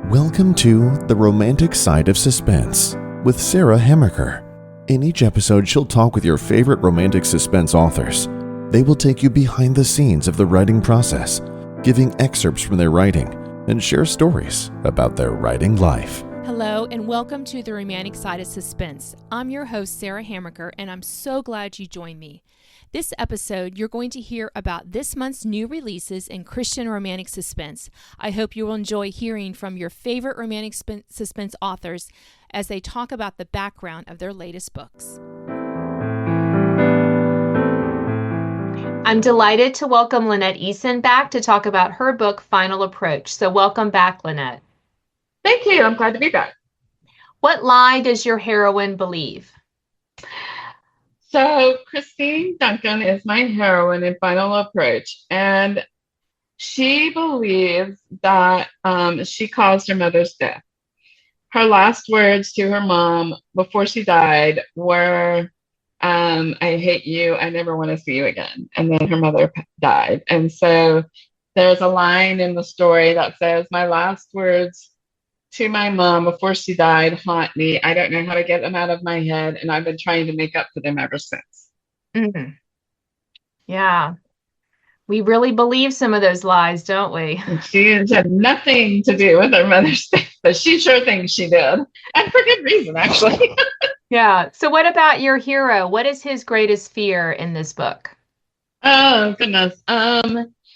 Welcome to The Romantic Side of Suspense with Sarah Hemmerker. In each episode, she'll talk with your favorite romantic suspense authors. They will take you behind the scenes of the writing process, giving excerpts from their writing, and share stories about their writing life. Hello and welcome to The Romantic Side of Suspense. I'm your host, Sarah Hemmerker, and I'm so glad you joined me. This episode, you're going to hear about this month's new releases in Christian romantic suspense. I hope you will enjoy hearing from your favorite romantic suspense authors as they talk about the background of their latest books. I'm delighted to welcome Lynette Eason back to talk about her book, Final Approach. So welcome back, Lynette. Thank you. I'm glad to be back. What lie does your heroine believe? So Christine Duncan is my heroine in Final Approach, and she believes that she caused her mother's death. Her last words to her mom before she died were, I hate you, I never want to see you again. And then her mother died. And so there's a line in the story that says, my last words to my mom before she died haunt me. I don't know how to get them out of my head, and I've been trying to make up for them ever since. Mm-hmm. Yeah. We really believe some of those lies, don't we? She had nothing to do with her mother's death, but she sure thinks she did. And for good reason, actually. Yeah. So what about your hero? What is his greatest fear in this book? Oh, goodness.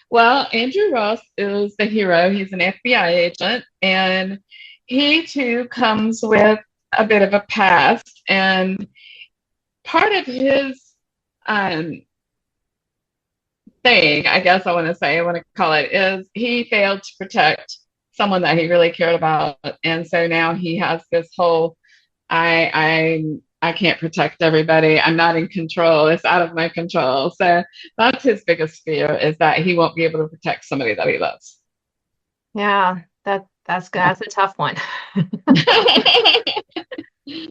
Well, Andrew Ross is the hero. He's an FBI agent, and he too comes with a bit of a past. And part of his thing, I guess I want to call it, is he failed to protect someone that he really cared about. And so now he has this whole, I can't protect everybody. I'm not in control. It's out of my control. So that's his biggest fear, is that he won't be able to protect somebody that he loves. Yeah, that's good. That's a tough one.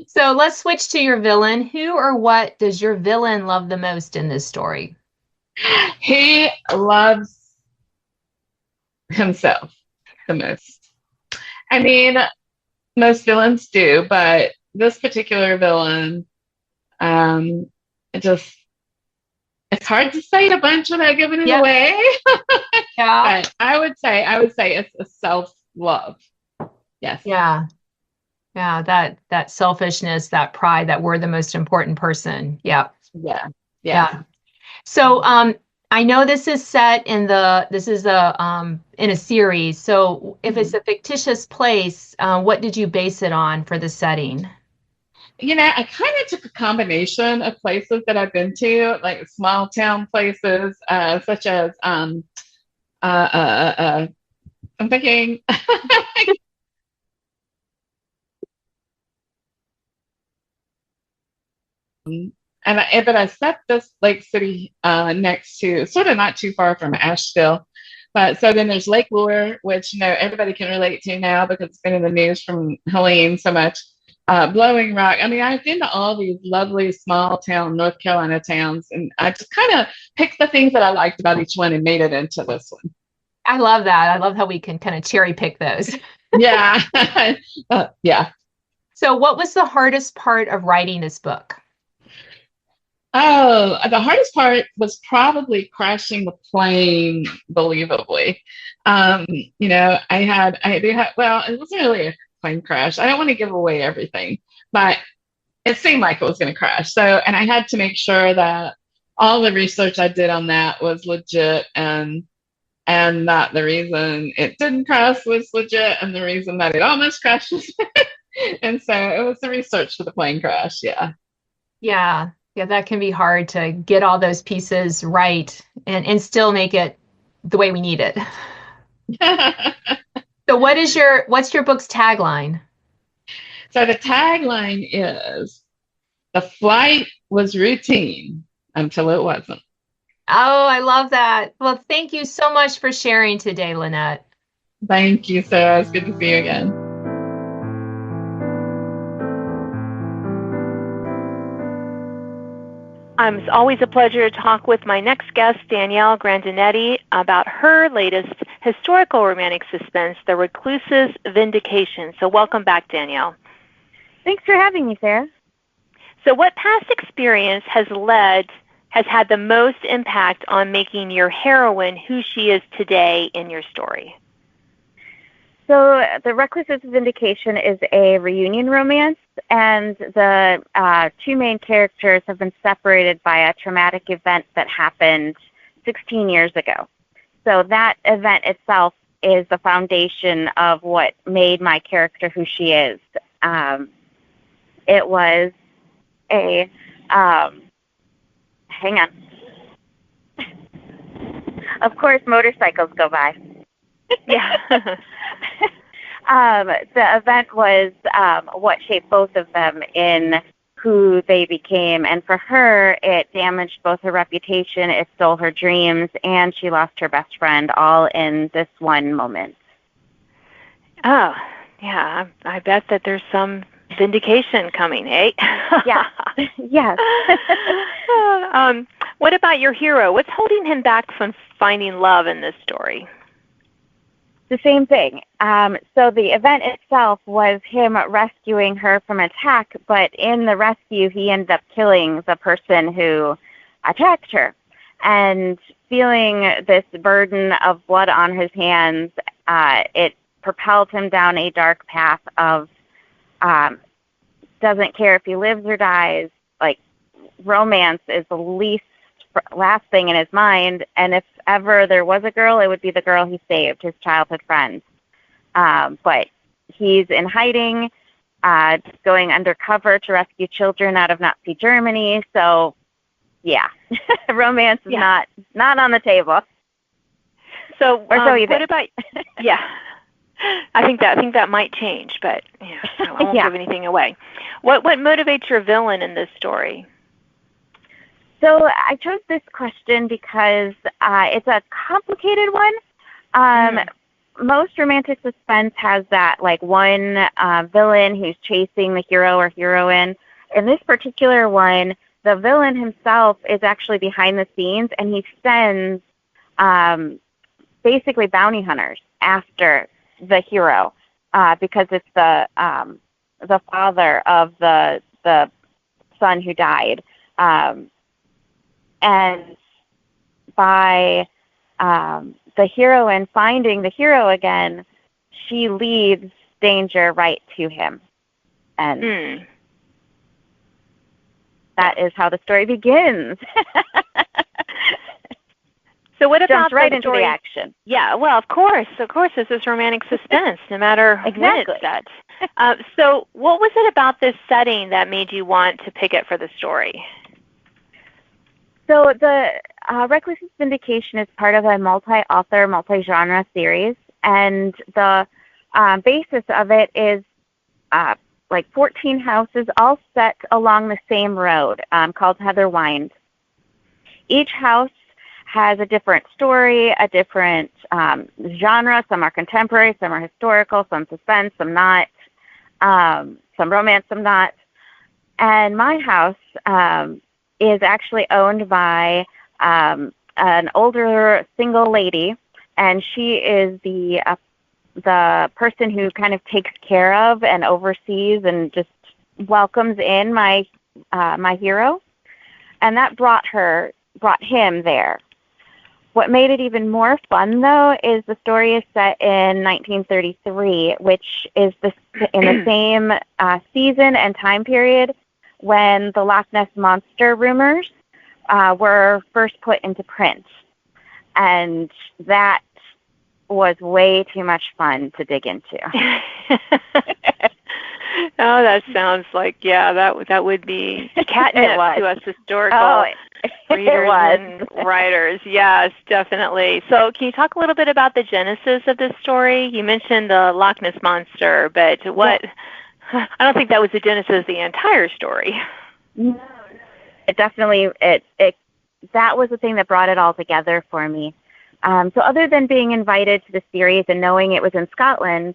So let's switch to your villain. Who or what does your villain love the most in this story? He loves himself the most. I mean, most villains do, but this particular villain, it's hard to say a bunch without giving it away. Yeah. But I would say it's a self-love. Yes. Yeah. Yeah. That selfishness, that pride, that we're the most important person. Yeah. Yeah. So, I know this is set in in a series. So if it's a fictitious place, what did you base it on for the setting? I kind of took a combination of places that I've been to, like small town places, such as I'm thinking but I set this lake city next to, sort of not too far from Asheville. But so then there's Lake Lure, which everybody can relate to now because it's been in the news from Helene so much. Blowing Rock. I mean, I've been to all these lovely small town North Carolina towns, and I just kind of picked the things that I liked about each one and made it into this one. I love that. I love how we can kind of cherry pick those. Yeah. Yeah. So what was the hardest part of writing this book? Oh, the hardest part was probably crashing the plane believably. Well, it wasn't really a plane crash. I don't want to give away everything, but it seemed like it was going to crash. So, and I had to make sure that all the research I did on that was legit, and that the reason it didn't crash was legit, and the reason that it almost crashed was and so it was the research for the plane crash. Yeah. Yeah. Yeah, that can be hard to get all those pieces right and still make it the way we need it. So what's your book's tagline? So the tagline is, the flight was routine until it wasn't. Oh, I love that. Well, thank you so much for sharing today, Lynette. Thank you, Sarah. It's good to see you again. It's always a pleasure to talk with my next guest, Danielle Grandinetti, about her latest historical romantic suspense, The Recluse's Vindication. So welcome back, Danielle. Thanks for having me, Sarah. So what past experience has had the most impact on making your heroine who she is today in your story? So The Recluse's Vindication is a reunion romance, and the two main characters have been separated by a traumatic event that happened 16 years ago. So that event itself is the foundation of what made my character who she is. It was a, hang on. Of course, motorcycles go by. Yeah. The event was what shaped both of them in who they became. And for her, it damaged both her reputation, it stole her dreams, and she lost her best friend all in this one moment. Oh, yeah. I bet that there's some vindication coming, eh? Yeah. Yes. What about your hero? What's holding him back from finding love in this story? The same thing. So the event itself was him rescuing her from attack, but in the rescue, he ended up killing the person who attacked her. And feeling this burden of blood on his hands, it propelled him down a dark path of doesn't care if he lives or dies. Like, romance is the last thing in his mind, and if ever there was a girl, it would be the girl he saved, his childhood friend. But he's in hiding, going undercover to rescue children out of Nazi Germany. So, yeah, romance is not on the table. So, what about? Yeah, I think that might change, but I won't give anything away. What motivates your villain in this story? So I chose this question because it's a complicated one. Most romantic suspense has that one villain who's chasing the hero or heroine. In this particular one, the villain himself is actually behind the scenes, and he sends basically bounty hunters after the hero because it's the father of the son who died. And by the heroine finding the hero again, she leads danger right to him. And that is how the story begins. So what about right the into story? The action? Yeah, well, of course, this is romantic suspense, no matter when it's set. So what was it about this setting that made you want to pick it for the story? So the Recluse's Vindication is part of a multi-author, multi-genre series, and the basis of it is 14 houses all set along the same road called Heatherwind. Each house has a different story, a different genre. Some are contemporary, some are historical, some suspense, some not, some romance, some not. And my house is actually owned by an older single lady, and she is the person who kind of takes care of and oversees and just welcomes in my hero, and that brought him there. What made it even more fun, though, is the story is set in 1933, which is in the same season and time period when the Loch Ness Monster rumors were first put into print. And that was way too much fun to dig into. Oh, that sounds like, that would be catnip to us historical readers and writers. Yes, definitely. So can you talk a little bit about the genesis of this story? You mentioned the Loch Ness Monster, but what... Yeah. I don't think that was the genesis of the entire story. No, it definitely, that was the thing that brought it all together for me. So other than being invited to the series and knowing it was in Scotland,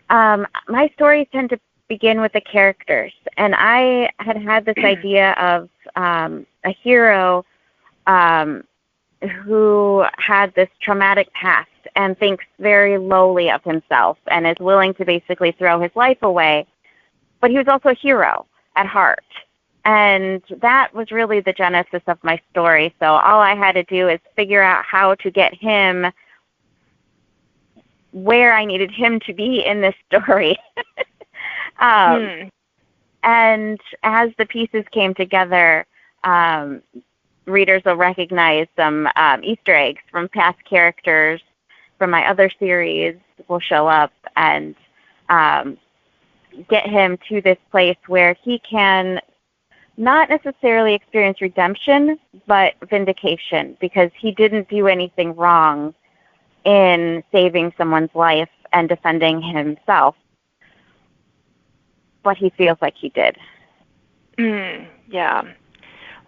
my stories tend to begin with the characters. And I had this idea of a hero who had this traumatic past and thinks very lowly of himself and is willing to basically throw his life away. But he was also a hero at heart. And that was really the genesis of my story. So all I had to do is figure out how to get him where I needed him to be in this story. And as the pieces came together, readers will recognize some Easter eggs from past characters from my other series will show up and get him to this place where he can not necessarily experience redemption, but vindication, because he didn't do anything wrong in saving someone's life and defending himself, but he feels like he did. Yeah.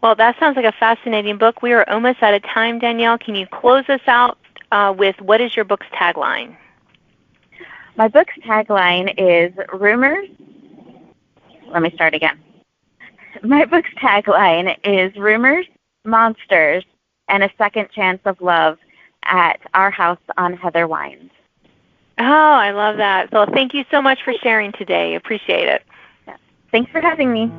Well, that sounds like a fascinating book. We are almost out of time, Danielle. Can you close us out with what is your book's tagline? My book's tagline is rumors. Let me start again. My book's tagline is rumors, monsters, and a second chance of love at our house on Heather Wines. Oh, I love that. So thank you so much for sharing today. Appreciate it. Yeah. Thanks for having me.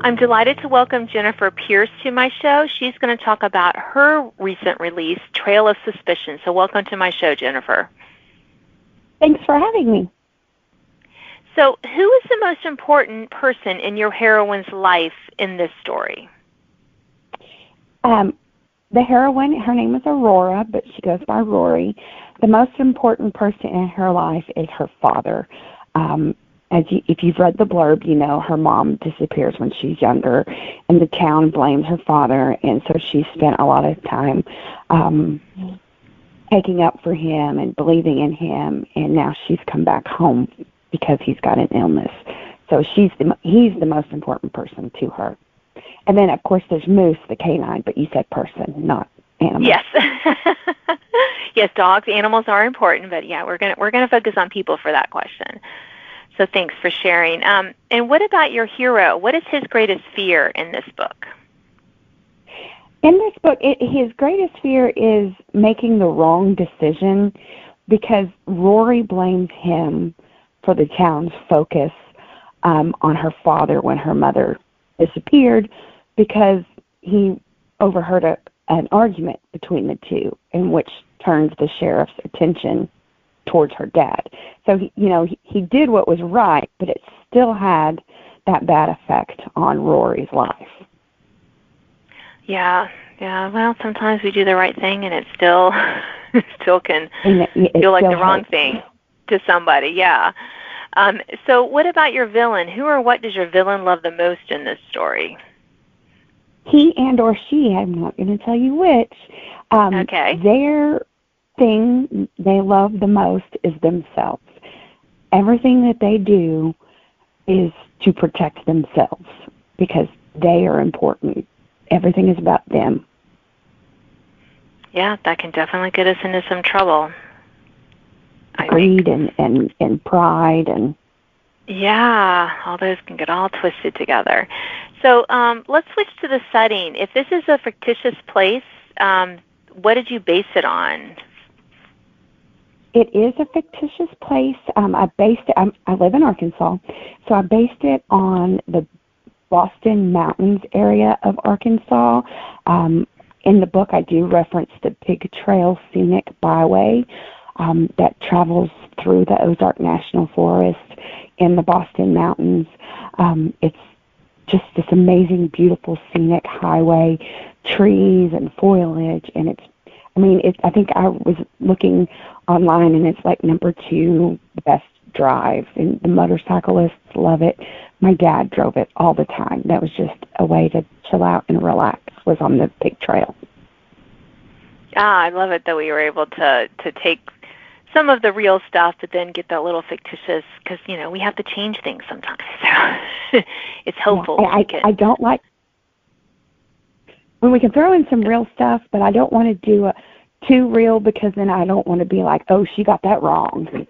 I'm delighted to welcome Jennifer Pierce to my show. She's going to talk about her recent release, Trail of Suspicion. So welcome to my show, Jennifer. Thanks for having me. So who is the most important person in your heroine's life in this story? The heroine, her name is Aurora, but she goes by Rory. The most important person in her life is her father. If you've read the blurb, you know her mom disappears when she's younger, and the town blames her father, and so she spent a lot of time taking up for him and believing in him, and now she's come back home because he's got an illness. So he's the most important person to her. And then, of course, there's Moose, the canine, but you said person, not animal. Yes. Yes, dogs, animals are important, but yeah, we're gonna focus on people for that question. So thanks for sharing. And what about your hero? What is his greatest fear in this book? In this book, his greatest fear is making the wrong decision because Rory blames him for the town's focus on her father when her mother disappeared because he overheard an argument between the two in which turned the sheriff's attention towards her dad. So, he did what was right, but it still had that bad effect on Rory's life. Yeah. Well, sometimes we do the right thing, and it still can feel like the wrong thing to somebody. Yeah. So, what about your villain? Who or what does your villain love the most in this story? He and or she. I'm not going to tell you which. Okay. Their thing they love the most is themselves. Everything that they do is to protect themselves because they are important. Everything is about them. Yeah, that can definitely get us into some trouble. Greed and pride and... Yeah, all those can get all twisted together. So let's switch to the setting. If this is a fictitious place, what did you base it on? It is a fictitious place. I live in Arkansas, so I based it on the Boston Mountains area of Arkansas. In the book, I do reference the Big Trail Scenic Byway that travels through the Ozark National Forest in the Boston Mountains. It's just this amazing, beautiful scenic highway, trees and foliage, and I think I was looking online, and it's like number 2 best drive, and the motorcyclists love it. My dad drove it all the time. That was just a way to chill out and relax, was on the Big Trail. I love it that we were able to take some of the real stuff, but then get that little fictitious, because, we have to change things sometimes. So it's helpful. Yeah, I don't like when we can throw in some real stuff, but I don't want to do too real, because then I don't want to be like, oh, she got that wrong.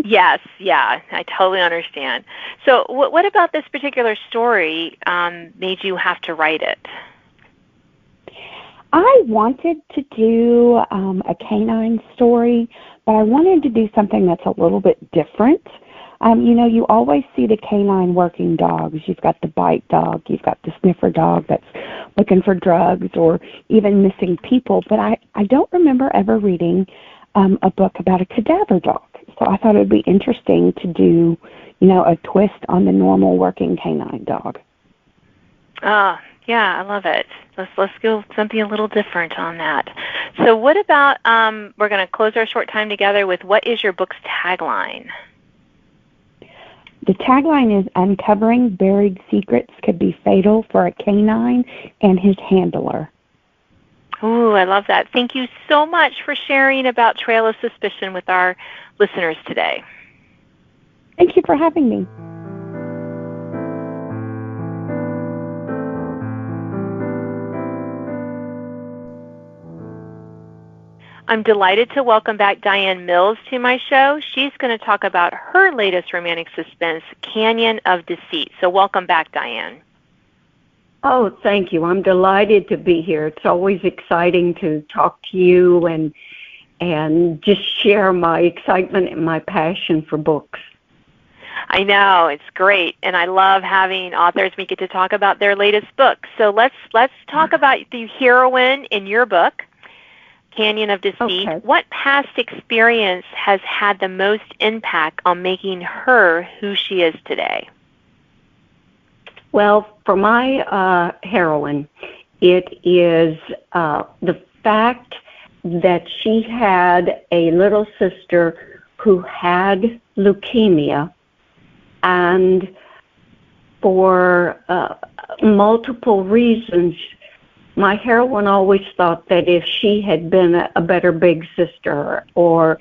Yes, yeah, I totally understand. So what about this particular story made you have to write it? I wanted to do a canine story, but I wanted to do something that's a little bit different. You always see the canine working dogs. You've got the bite dog, you've got the sniffer dog that's looking for drugs or even missing people, but I don't remember ever reading a book about a cadaver dog. So I thought it would be interesting to do, a twist on the normal working canine dog. Yeah, I love it. Let's go something a little different on that. So what about, we're going to close our short time together with, what is your book's tagline? The tagline is, uncovering buried secrets could be fatal for a canine and his handler. Ooh, I love that. Thank you so much for sharing about Trail of Suspicion with our listeners today. Thank you for having me. I'm delighted to welcome back DiAnn Mills to my show. She's going to talk about her latest romantic suspense, Canyon of Deceit. So welcome back, DiAnn. Oh, thank you. I'm delighted to be here. It's always exciting to talk to you and just share my excitement and my passion for books. I know, it's great, and I love having authors we get to talk about their latest book. So let's talk about the heroine in your book, Canyon of Deceit. Okay. What past experience has had the most impact on making her who she is today? Well, for my heroine, it is the fact that she had a little sister who had leukemia, and for multiple reasons, my heroine always thought that if she had been a better big sister, or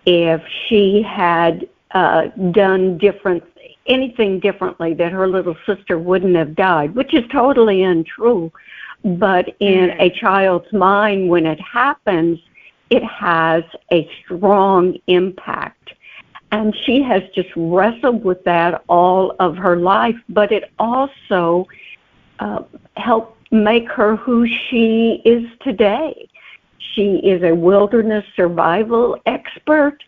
if she had done anything differently, that her little sister wouldn't have died, which is totally untrue. But in a child's mind, when it happens, it has a strong impact. And she has just wrestled with that all of her life, but it also helped make her who she is today. She is a wilderness survival expert,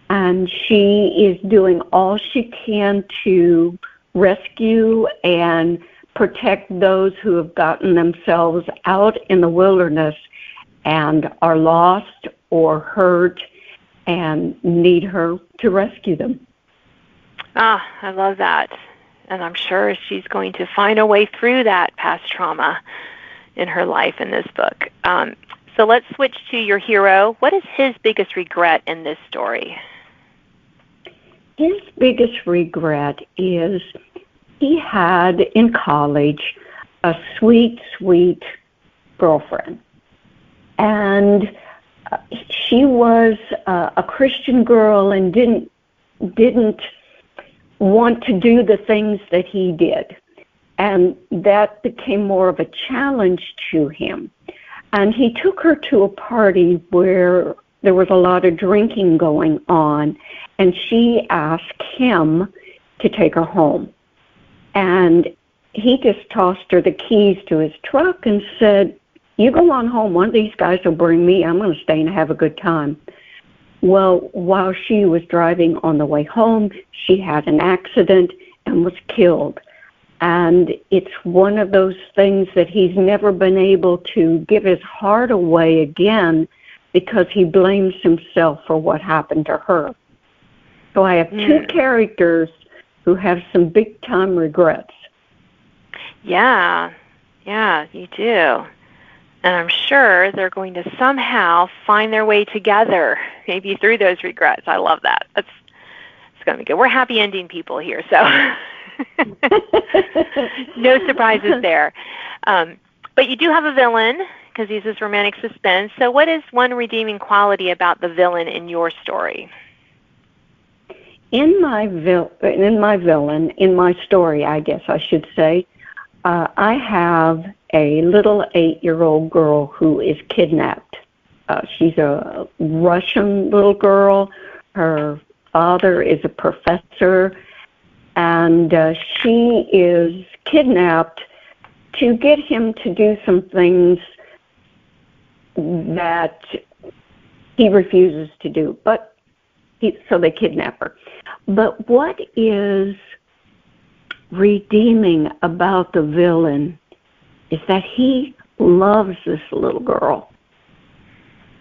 and she is doing all she can to rescue and protect those who have gotten themselves out in the wilderness and are lost or hurt and need her to rescue them. I love that. And I'm sure she's going to find a way through that past trauma in her life in this book. So let's switch to your hero. What is his biggest regret in this story? His biggest regret is he had in college a sweet, sweet girlfriend. And she was a Christian girl and didn't want to do the things that he did. And that became more of a challenge to him. And he took her to a party where there was a lot of drinking going on, and she asked him to take her home. And he just tossed her the keys to his truck and said, "You go on home. One of these guys will bring me. I'm going to stay and have a good time." Well, while she was driving on the way home, she had an accident and was killed. And it's one of those things that he's never been able to give his heart away again because he blames himself for what happened to her. So I have two characters who have some big-time regrets. Yeah, you do. And I'm sure they're going to somehow find their way together, maybe through those regrets. I love that. It's going to be good. We're happy ending people here, so no surprises there. But you do have a villain, because he's this romantic suspense. So what is one redeeming quality about the villain in your story? In my story, I guess I should say, I have a little 8-year-old girl who is kidnapped. She's a Russian little girl. Her father is a professor, and she is kidnapped to get him to do some things that he refuses to do. So they kidnap her. But what is redeeming about the villain is that he loves this little girl.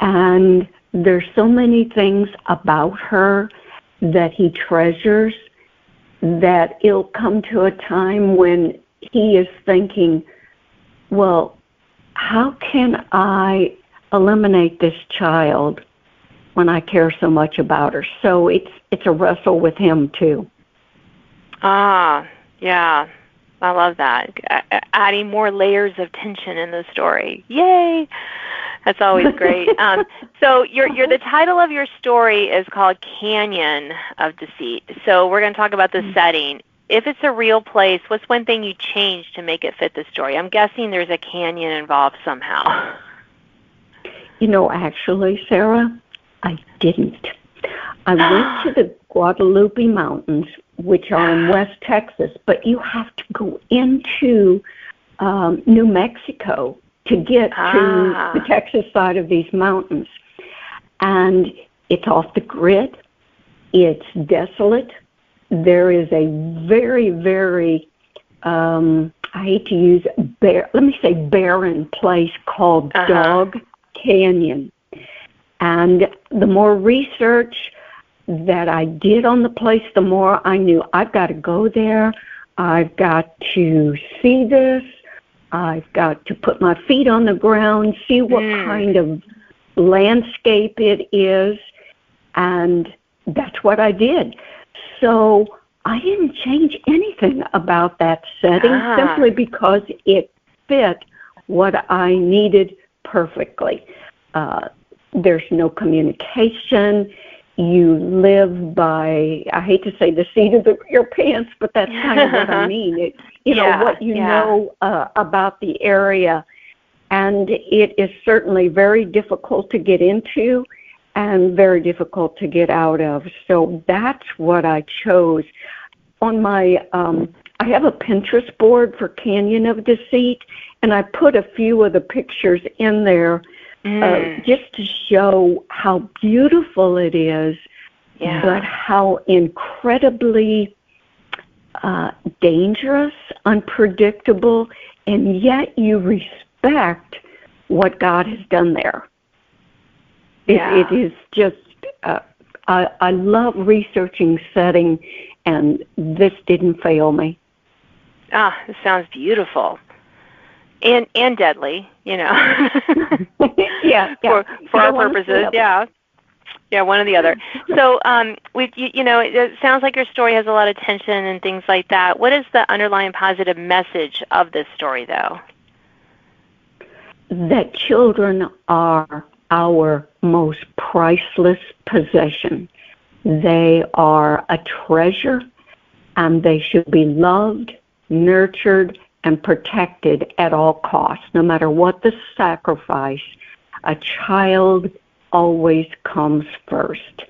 And there's so many things about her that he treasures that it'll come to a time when he is thinking, well, how can I eliminate this child when I care so much about her? So it's a wrestle with him too. Ah, yeah. I love that. Adding more layers of tension in the story. Yay! That's always great. So the title of your story is called Canyon of Deceit. So we're going to talk about the setting. If it's a real place, what's one thing you changed to make it fit the story? I'm guessing there's a canyon involved somehow. Actually, Sarah, I didn't. I went to the Guadalupe Mountains, which are in West Texas, but you have to go into New Mexico to get to the Texas side of these mountains. And it's off the grid. It's desolate. There is a very, very, I hate to use barren place called Dog Canyon. And the more research that I did on the place, the more I knew I've got to go there. I've got to see this. I've got to put my feet on the ground, see what kind of landscape it is, and that's what I did. So I didn't change anything about that setting simply because it fit what I needed perfectly. There's no communication. You live by, I hate to say the seat of your pants, but that's kind of what I mean. What you know about the area. And it is certainly very difficult to get into and very difficult to get out of. So that's what I chose. On my, I have a Pinterest board for Canyon of Deceit, and I put a few of the pictures in there just to show how beautiful it is, but how incredibly dangerous, unpredictable, and yet you respect what God has done there. It is just, I love researching setting, and this didn't fail me. It sounds beautiful. And deadly, for our purposes, one or the other. So, it sounds like your story has a lot of tension and things like that. What is the underlying positive message of this story, though? That children are our most priceless possession. They are a treasure, and they should be loved, nurtured, and protected at all costs. No matter what the sacrifice, a child always comes first.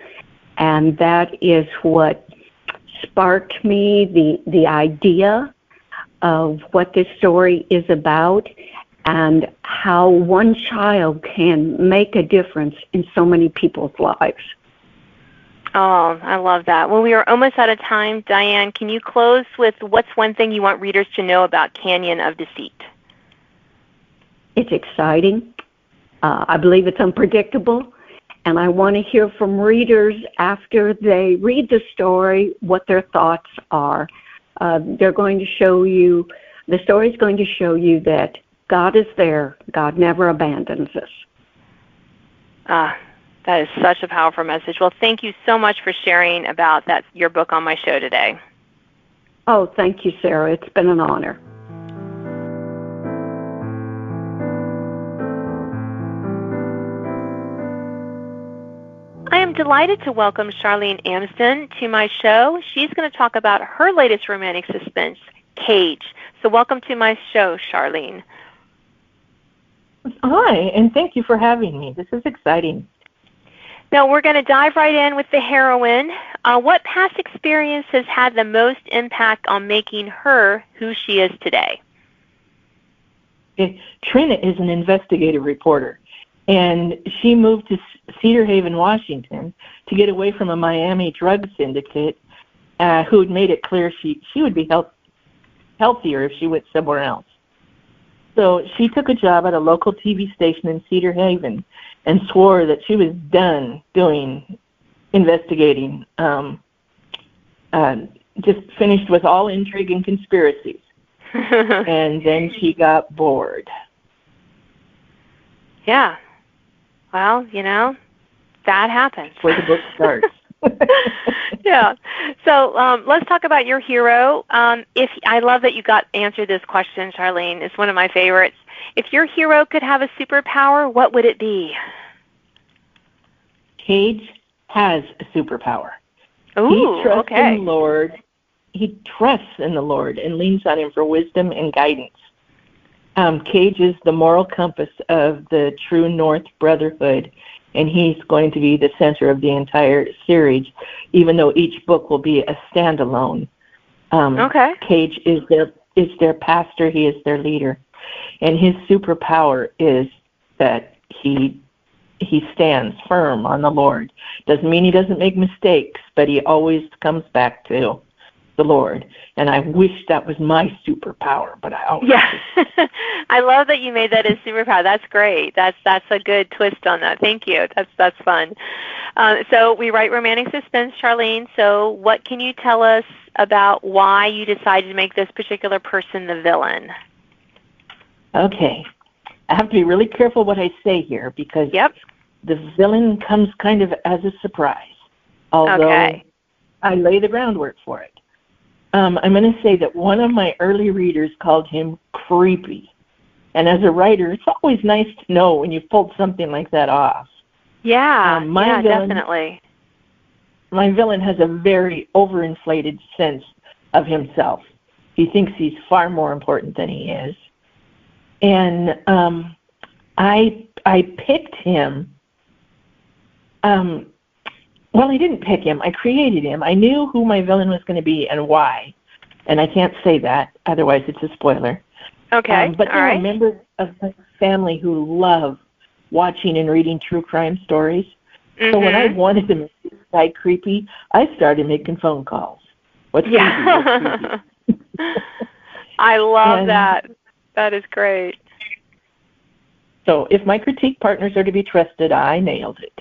And that is what sparked me, the idea of what this story is about and how one child can make a difference in so many people's lives. Oh, I love that. Well, we are almost out of time. DiAnn, can you close with what's one thing you want readers to know about Canyon of Deceit? It's exciting. I believe it's unpredictable. And I want to hear from readers after they read the story what their thoughts are. They're going to show you, the story is going to show you that God is there. God never abandons us. That is such a powerful message. Well, thank you so much for sharing about your book on my show today. Oh, thank you, Sarah. It's been an honor. I am delighted to welcome Charlene Amsden to my show. She's going to talk about her latest romantic suspense, Kage. So welcome to my show, Charlene. Hi, and thank you for having me. This is exciting. Now, we're going to dive right in with the heroine. What past experience has had the most impact on making her who she is today? Trina is an investigative reporter, and she moved to Cedar Haven, Washington, to get away from a Miami drug syndicate who had made it clear she would be healthier if she went somewhere else. So she took a job at a local TV station in Cedar Haven and swore that she was done doing investigating, just finished with all intrigue and conspiracies. And then she got bored. Yeah. Well, that happens. That's where the book starts. Yeah. So let's talk about your hero. I love that you got answered this question, Charlene. It's one of my favorites. If your hero could have a superpower, what would it be? Kage has a superpower. Ooh, he trusts okay. in the Lord. He trusts in the Lord and leans on Him for wisdom and guidance. Kage is the moral compass of the True North Brotherhood, and he's going to be the center of the entire series, even though each book will be a standalone. Okay. Kage is their pastor. He is their leader. And his superpower is that he stands firm on the Lord. Doesn't mean he doesn't make mistakes, but he always comes back to the Lord. And I wish that was my superpower, but I always I love that you made that a superpower. That's great. That's a good twist on that. Thank you. That's fun. So we write romantic suspense, Charlene. So what can you tell us about why you decided to make this particular person the villain? Okay. I have to be really careful what I say here because the villain comes kind of as a surprise, although I lay the groundwork for it. I'm going to say that one of my early readers called him creepy. And as a writer, it's always nice to know when you've pulled something like that off. Yeah, definitely. My villain has a very overinflated sense of himself. He thinks he's far more important than he is. And I picked him. Well, I didn't pick him. I created him. I knew who my villain was going to be and why. And I can't say that, otherwise it's a spoiler. Okay, but there are members of my family who love watching and reading true crime stories. Mm-hmm. So when I wanted to make this guy creepy, I started making phone calls. What's creepy? I love that. That is great. So if my critique partners are to be trusted, I nailed it.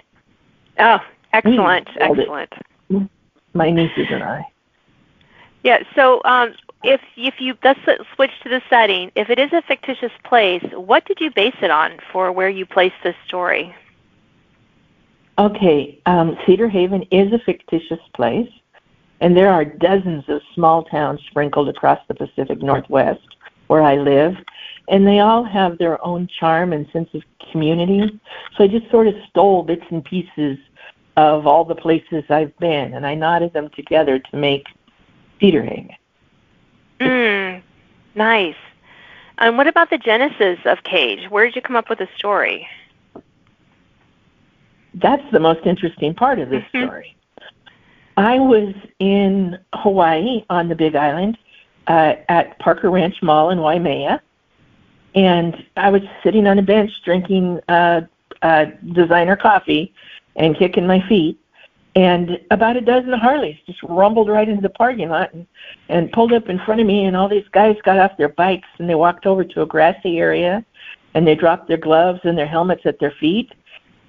Oh, excellent. Excellent. My nieces and I. Yeah, so if you, let's switch to the setting. If it is a fictitious place, what did you base it on for where you placed this story? Okay, Cedar Haven is a fictitious place, and there are dozens of small towns sprinkled across the Pacific Northwest where I live, and they all have their own charm and sense of community. So I just sort of stole bits and pieces of all the places I've been, and I knotted them together to make Cedar Haven. Nice. And what about the genesis of Kage? Where did you come up with the story? That's the most interesting part of this story. I was in Hawaii on the Big Island at Parker Ranch Mall in Waimea, and I was sitting on a bench drinking designer coffee and kicking my feet, and about a dozen Harleys just rumbled right into the parking lot and pulled up in front of me, and all these guys got off their bikes and they walked over to a grassy area and they dropped their gloves and their helmets at their feet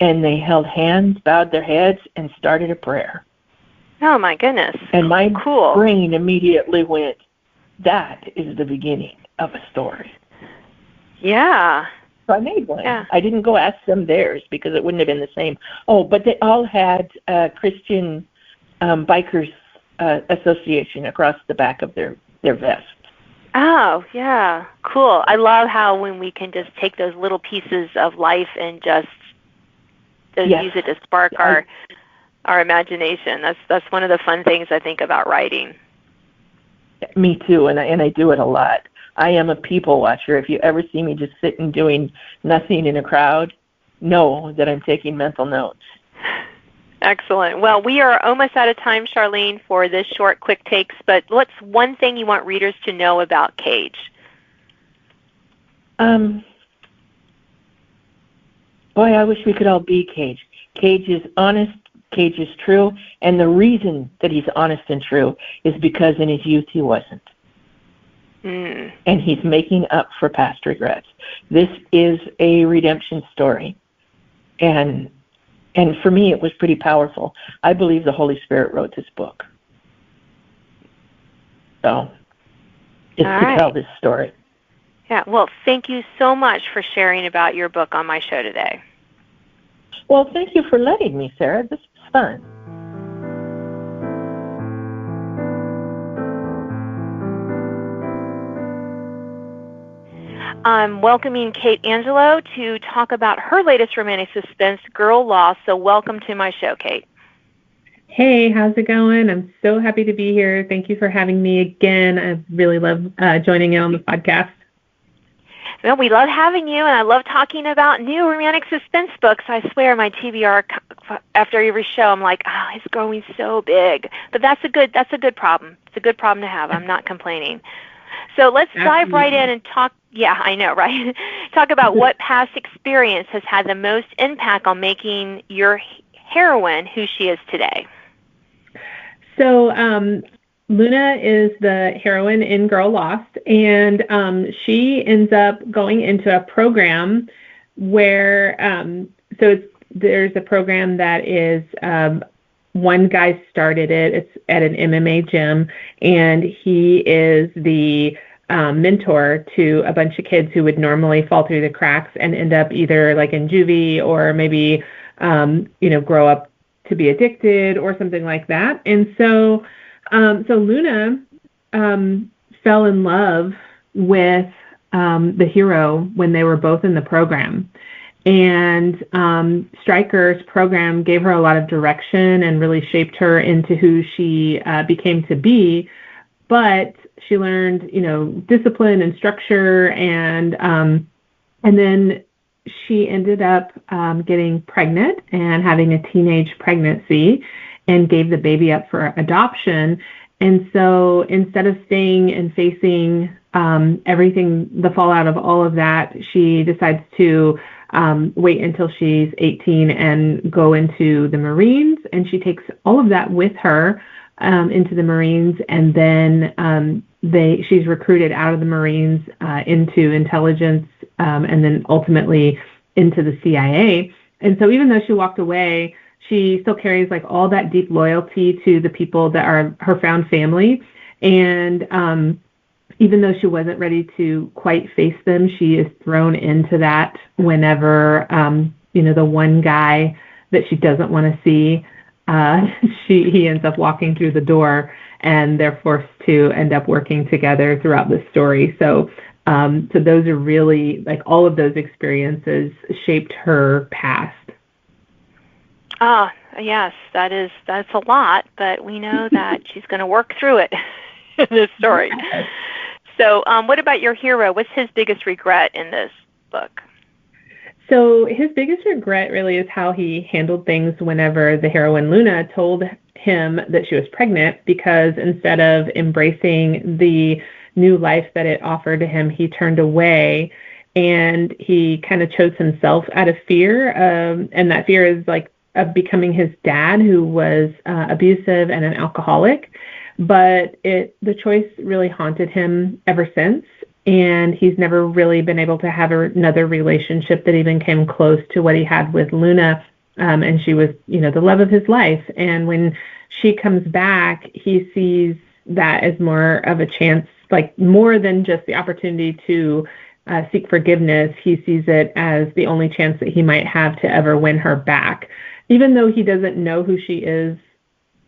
and they held hands, bowed their heads, and started a prayer. Oh, my goodness. And my brain immediately went, that is the beginning of a story. Yeah. So I made one. Yeah. I didn't go ask them theirs because it wouldn't have been the same. Oh, but they all had Christian Bikers Association across the back of their vests. Oh, yeah. Cool. I love how when we can just take those little pieces of life and just use it to spark our imagination. That's one of the fun things I think about writing. Me too, and I do it a lot. I am a people watcher. If you ever see me just sitting doing nothing in a crowd, know that I'm taking mental notes. Excellent. Well, we are almost out of time, Charlene, for this short, quick takes, but what's one thing you want readers to know about Kage? Boy, I wish we could all be Kage. Kage is honest, Kage is true, and the reason that he's honest and true is because in his youth he wasn't. And he's making up for past regrets. This is a redemption story. And for me, it was pretty powerful. I believe the Holy Spirit wrote this book. So, it's to tell this story. Yeah, well, thank you so much for sharing about your book on my show today. Well, thank you for letting me, Sarah. This was fun. I'm welcoming Kate Angelo to talk about her latest romantic suspense, Girl Lost. So welcome to my show, Kate. Hey, how's it going? I'm so happy to be here. Thank you for having me again. I really love joining you on the podcast. Well, we love having you, and I love talking about new romantic suspense books. I swear my TBR after every show, I'm like, oh, it's growing so big. But that's a good problem. It's a good problem to have. I'm not complaining. So let's dive right in and talk. Yeah, I know, right? Talk about what past experience has had the most impact on making your heroine who she is today. So Luna is the heroine in Girl Lost, and she ends up going into a program where, there's a program that is, one guy started it. It's at an MMA gym, and he is the mentor to a bunch of kids who would normally fall through the cracks and end up either like in juvie or maybe, grow up to be addicted or something like that. And so Luna fell in love with the hero when they were both in the program. And Stryker's program gave her a lot of direction and really shaped her into who she became to be. But she learned, discipline and structure, and then she ended up getting pregnant and having a teenage pregnancy and gave the baby up for adoption. And so instead of staying and facing everything, the fallout of all of that, she decides to wait until she's 18 and go into the Marines. And she takes all of that with her into the Marines, and then she's recruited out of the Marines into intelligence, and then ultimately into the CIA. And so even though she walked away, she still carries like all that deep loyalty to the people that are her found family. And even though she wasn't ready to quite face them, she is thrown into that whenever, the one guy that she doesn't want to see, he ends up walking through the door, and they're forced to end up working together throughout the story. So those are really, like, all of those experiences shaped her past. Ah, yes, that's a lot, but we know that she's going to work through it in this story. So what about your hero? What's his biggest regret in this book? So his biggest regret really is how he handled things whenever the heroine Luna told him that she was pregnant, because instead of embracing the new life that it offered to him, he turned away, and he kind of chose himself out of fear. And that fear is like of becoming his dad, who was abusive and an alcoholic. But the choice really haunted him ever since. And he's never really been able to have another relationship that even came close to what he had with Luna. And she was, the love of his life. And when she comes back, he sees that as more of a chance, like more than just the opportunity to seek forgiveness. He sees it as the only chance that he might have to ever win her back. Even though he doesn't know who she is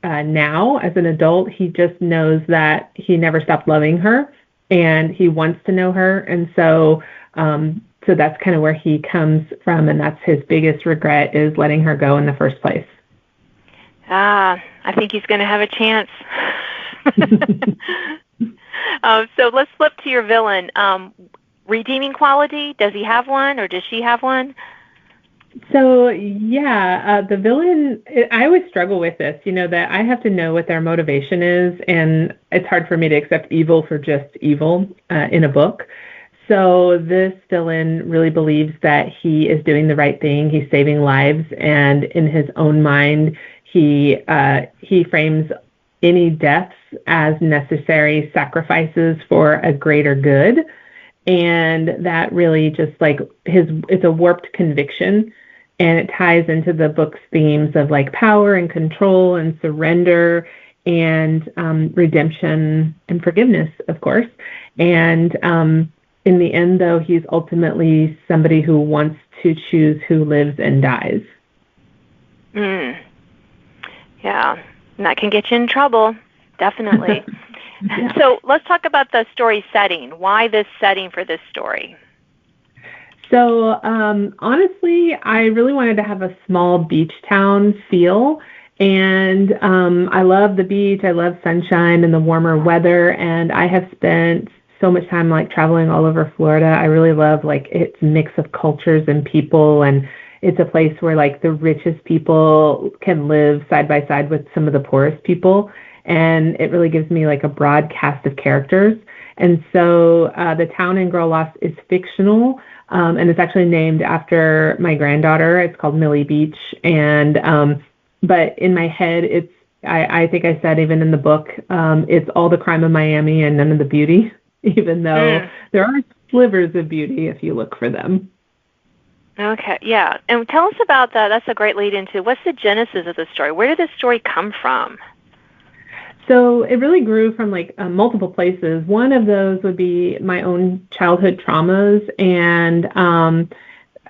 now as an adult, he just knows that he never stopped loving her, and he wants to know her. And so that's kind of where he comes from, and that's his biggest regret, is letting her go in the first place. I think he's going to have a chance. So let's flip to your villain. Redeeming quality, does he have one or does she have one? So, yeah, the villain, I always struggle with this, that I have to know what their motivation is, and it's hard for me to accept evil for just evil in a book. So this villain really believes that he is doing the right thing. He's saving lives, and in his own mind, he frames any deaths as necessary sacrifices for a greater good. And that really just it's a warped conviction. And it ties into the book's themes of power and control and surrender and redemption and forgiveness, of course. And in the end, though, he's ultimately somebody who wants to choose who lives and dies. Yeah, and that can get you in trouble, definitely. Yeah. So let's talk about the story setting. Why this setting for this story? So honestly, I really wanted to have a small beach town feel. And I love the beach. I love sunshine and the warmer weather. And I have spent so much time traveling all over Florida. I really love its mix of cultures and people. And it's a place where the richest people can live side by side with some of the poorest people. And it really gives me a broad cast of characters. And so the town in Girl Lost is fictional. And it's actually named after my granddaughter. It's called Millie Beach. And but in my head, I think I said even in the book, it's all the crime of Miami and none of the beauty, even though there are slivers of beauty if you look for them. Okay, yeah. And tell us about that. That's a great lead into what's the genesis of the story? Where did this story come from? So it really grew from multiple places. One of those would be my own childhood traumas and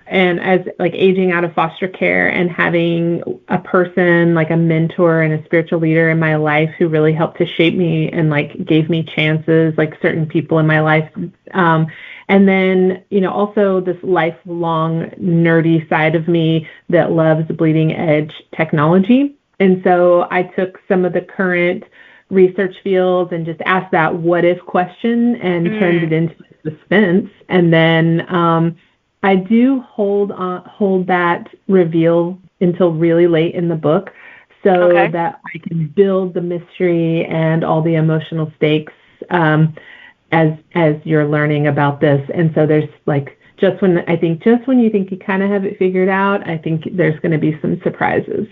as aging out of foster care and having a person a mentor and a spiritual leader in my life who really helped to shape me and gave me chances, certain people in my life. And then, also this lifelong nerdy side of me that loves bleeding edge technology. And so I took some of the current research fields and just asked that what if question and turned it into suspense. And then I do hold that reveal until really late in the book so that I can build the mystery and all the emotional stakes as you're learning about this. And so there's just when you think you kind of have it figured out, I think there's going to be some surprises.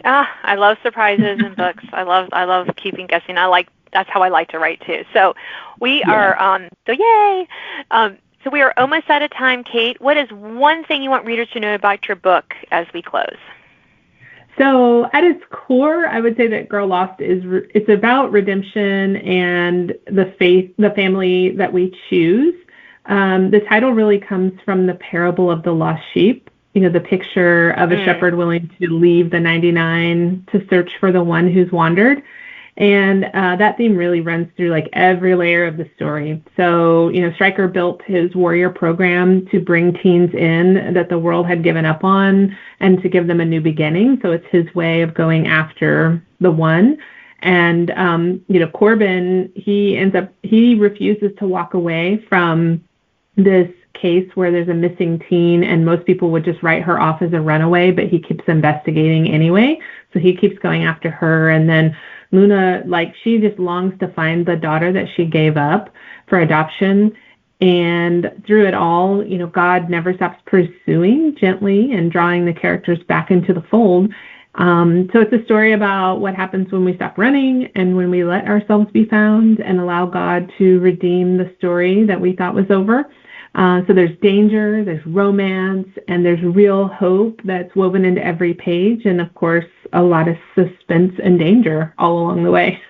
I love surprises in books. I love keeping guessing. That's how I like to write too. So we are yay. So we are almost out of time, Kate. What is one thing you want readers to know about your book as we close? So at its core, I would say that Girl Lost it's about redemption and the family that we choose. The title really comes from the parable of the lost sheep. The picture of a shepherd willing to leave the 99 to search for the one who's wandered. And that theme really runs through every layer of the story. So, Stryker built his warrior program to bring teens in that the world had given up on and to give them a new beginning. So it's his way of going after the one. And, Corbin, he refuses to walk away from this case where there's a missing teen and most people would just write her off as a runaway, but he keeps investigating anyway. So he keeps going after her. And then Luna, she just longs to find the daughter that she gave up for adoption. And through it all, God never stops pursuing gently and drawing the characters back into the fold. So it's a story about what happens when we stop running and when we let ourselves be found and allow God to redeem the story that we thought was over. So there's danger, there's romance, and there's real hope that's woven into every page. And, of course, a lot of suspense and danger all along the way.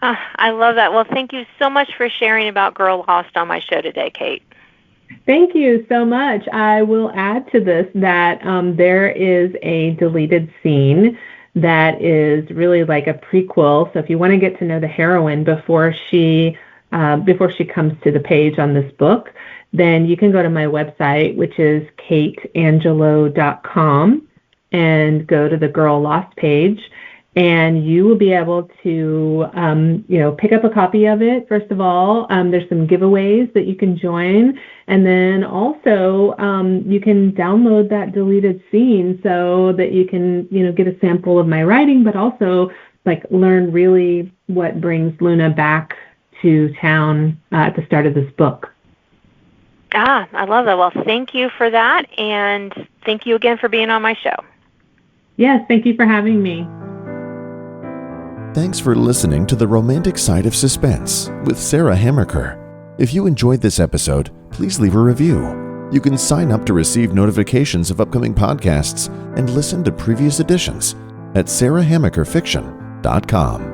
I love that. Well, thank you so much for sharing about Girl Lost on my show today, Kate. Thank you so much. I will add to this that there is a deleted scene that is really like a prequel. So if you want to get to know the heroine before she comes to the page on this book, then you can go to my website, which is kateangelo.com, and go to the Girl Lost page. and you will be able to, pick up a copy of it, first of all. There's some giveaways that you can join. And then also you can download that deleted scene so that you can, get a sample of my writing, but also learn really what brings Luna back to town at the start of this book. I love that. Well, thank you for that. And thank you again for being on my show. Yes, thank you for having me. Thanks for listening to The Romantic Side of Suspense with Sarah Hammaker. If you enjoyed this episode, please leave a review. You can sign up to receive notifications of upcoming podcasts and listen to previous editions at sarahhammakerfiction.com.